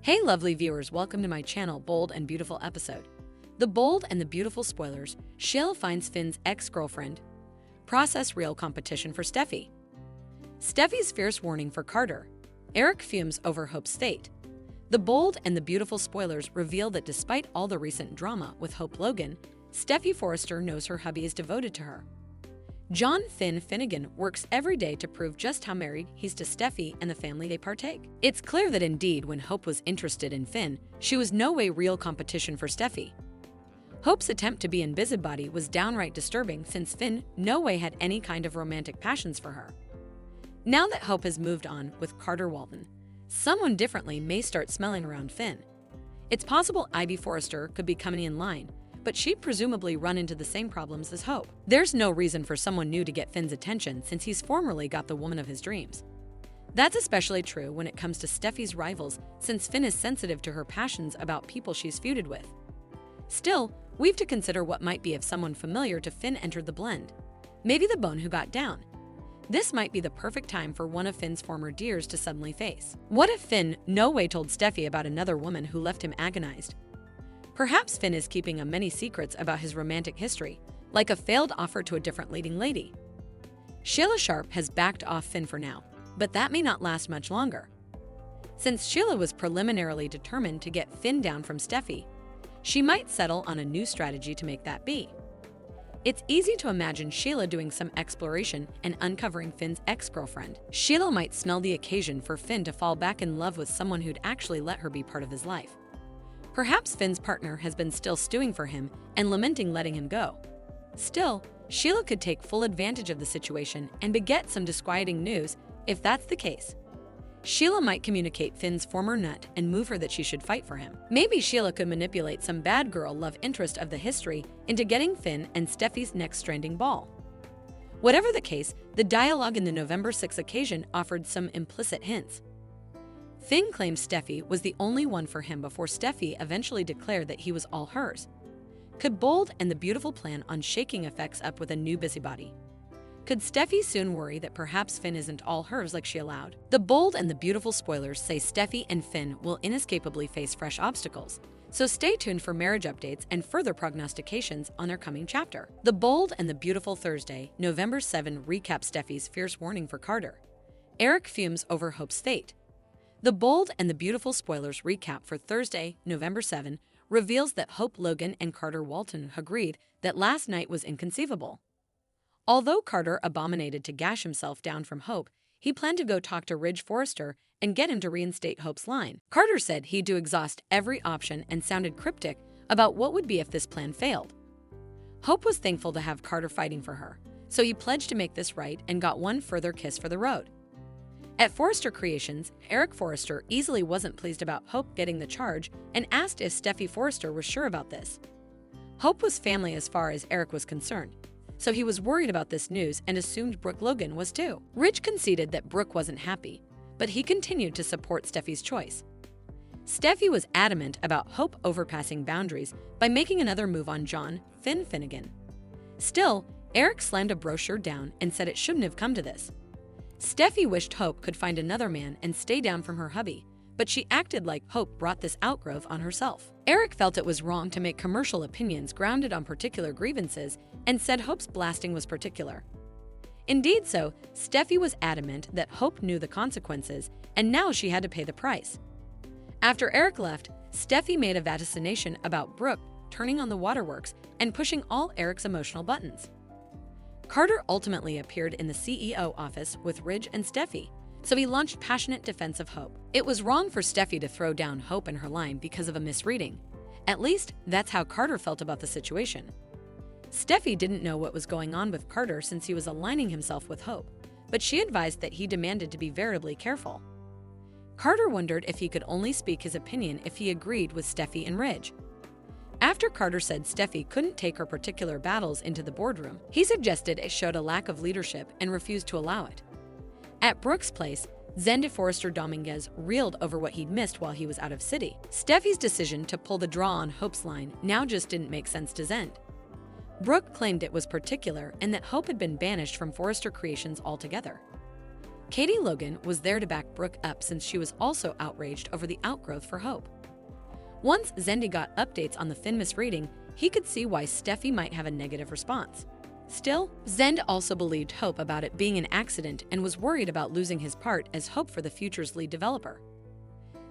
Hey lovely viewers, welcome to my channel, Bold and Beautiful episode. The Bold and the Beautiful spoilers, Sheila finds Finn's ex-girlfriend. Process real competition for Steffy. Steffy's fierce warning for Carter. Eric fumes over Hope's fate. The Bold and the Beautiful spoilers reveal that despite all the recent drama with Hope Logan, Steffy Forrester knows her hubby is devoted to her. John Finn Finnegan works every day to prove just how married he's to Steffy and the family they partake. It's clear that indeed when Hope was interested in Finn, she was no way real competition for Steffy. Hope's attempt to be in busybody was downright disturbing since Finn no way had any kind of romantic passions for her. Now that Hope has moved on with Carter Walton, someone differently may start smelling around Finn. It's possible Ivy Forrester could be coming in line, but she'd presumably run into the same problems as Hope. There's no reason for someone new to get Finn's attention since he's formerly got the woman of his dreams. That's especially true when it comes to Steffy's rivals, since Finn is sensitive to her passions about people she's feuded with. Still, we've to consider what might be if someone familiar to Finn entered the blend. Maybe the bone who got down. This might be the perfect time for one of Finn's former dears to suddenly face. What if Finn no way told Steffy about another woman who left him agonized? Perhaps Finn is keeping many secrets about his romantic history, like a failed offer to a different leading lady. Sheila Sharp has backed off Finn for now, but that may not last much longer. Since Sheila was preliminarily determined to get Finn down from Steffy, she might settle on a new strategy to make that be. It's easy to imagine Sheila doing some exploration and uncovering Finn's ex-girlfriend. Sheila might smell the occasion for Finn to fall back in love with someone who'd actually let her be part of his life. Perhaps Finn's partner has been still stewing for him and lamenting letting him go. Still, Sheila could take full advantage of the situation and beget some disquieting news if that's the case. Sheila might communicate Finn's former nut and move her that she should fight for him. Maybe Sheila could manipulate some bad girl love interest of the history into getting Finn and Steffy's next stranding ball. Whatever the case, the dialogue in the November 6 occasion offered some implicit hints. Finn claimed Steffy was the only one for him before Steffy eventually declared that he was all hers. Could Bold and the Beautiful plan on shaking effects up with a new busybody? Could Steffy soon worry that perhaps Finn isn't all hers like she allowed? The Bold and the Beautiful spoilers say Steffy and Finn will inescapably face fresh obstacles, so stay tuned for marriage updates and further prognostications on their coming chapter. The Bold and the Beautiful Thursday, November 7 recaps Steffy's fierce warning for Carter. Eric fumes over Hope's fate. The Bold and the Beautiful spoilers recap for Thursday, November 7, reveals that Hope Logan and Carter Walton agreed that last night was inconceivable. Although Carter abominated to gash himself down from Hope, he planned to go talk to Ridge Forrester and get him to reinstate Hope's line. Carter said he'd to exhaust every option and sounded cryptic about what would be if this plan failed. Hope was thankful to have Carter fighting for her, so he pledged to make this right and got one further kiss for the road. At Forrester Creations, Eric Forrester easily wasn't pleased about Hope getting the charge and asked if Steffy Forrester was sure about this. Hope was family as far as Eric was concerned, so he was worried about this news and assumed Brooke Logan was too. Ridge conceded that Brooke wasn't happy, but he continued to support Steffy's choice. Steffy was adamant about Hope overpassing boundaries by making another move on John Finn Finnegan. Still, Eric slammed a brochure down and said it shouldn't have come to this. Steffy wished Hope could find another man and stay down from her hubby, but she acted like Hope brought this outgrowth on herself. Eric felt it was wrong to make commercial opinions grounded on particular grievances and said Hope's blasting was particular. Indeed so, Steffy was adamant that Hope knew the consequences and now she had to pay the price. After Eric left, Steffy made a vaticination about Brooke turning on the waterworks and pushing all Eric's emotional buttons. Carter ultimately appeared in the CEO office with Ridge and Steffy, so he launched passionate defense of Hope. It was wrong for Steffy to throw down Hope and her line because of a misreading. At least, that's how Carter felt about the situation. Steffy didn't know what was going on with Carter since he was aligning himself with Hope, but she advised that he demanded to be veritably careful. Carter wondered if he could only speak his opinion if he agreed with Steffy and Ridge. After Carter said Steffy couldn't take her particular battles into the boardroom, he suggested it showed a lack of leadership and refused to allow it. At Brooke's place, Zende Forrester Dominguez reeled over what he'd missed while he was out of city. Steffy's decision to pull the draw on Hope's line now just didn't make sense to Zende. Brooke claimed it was particular and that Hope had been banished from Forrester Creations altogether. Katie Logan was there to back Brooke up since she was also outraged over the outgrowth for Hope. Once Zendy got updates on the Finn misreading, he could see why Steffy might have a negative response. Still, Zend also believed Hope about it being an accident and was worried about losing his part as Hope for the future's lead developer.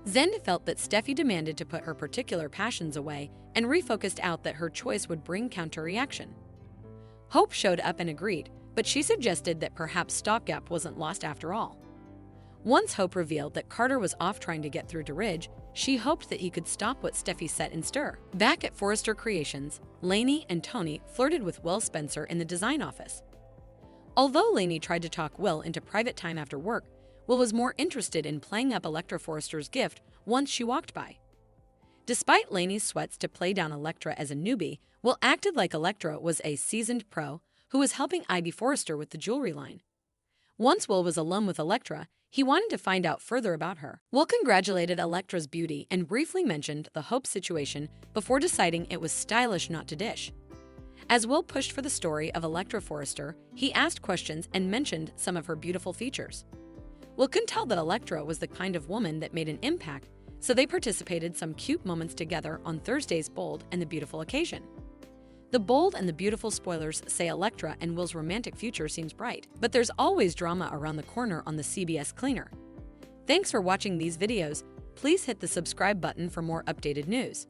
Zend felt that Steffy demanded to put her particular passions away and refocused out that her choice would bring counter-reaction. Hope showed up and agreed, but she suggested that perhaps stopgap wasn't lost after all. Once Hope revealed that Carter was off trying to get through to Ridge, she hoped that he could stop what Steffy set in stir. Back at Forrester Creations, Lainey and Tony flirted with Will Spencer in the design office. Although Lainey tried to talk Will into private time after work, Will was more interested in playing up Electra Forrester's gift once she walked by. Despite Lainey's sweats to play down Electra as a newbie, Will acted like Electra was a seasoned pro who was helping Ivy Forrester with the jewelry line. Once Will was alone with Electra, he wanted to find out further about her. Will congratulated Electra's beauty and briefly mentioned the Hope situation before deciding it was stylish not to dish. As Will pushed for the story of Electra Forrester, he asked questions and mentioned some of her beautiful features. Will could tell that Electra was the kind of woman that made an impact, so they participated some cute moments together on Thursday's Bold and the Beautiful occasion. The Bold and the Beautiful spoilers say Electra and Will's romantic future seems bright, but there's always drama around the corner on the CBS Cleaner. Thanks for watching these videos. Please hit the subscribe button for more updated news.